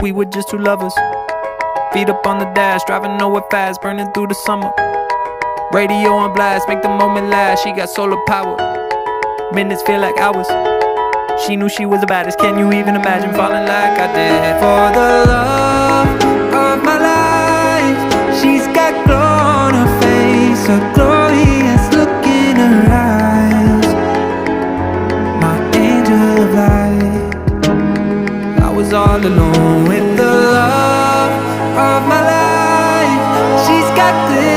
we were just two lovers. Feet up on the dash, driving nowhere fast, burning through the summer. Radio on blast, make the moment last. She got solar power, minutes feel like hours. She knew she was the baddest. Can you even imagine falling like I did? For the love of my life, she's got glow on her face, a glorious look in her eyes. My angel of light. I was all alone with the love of my life. She's got this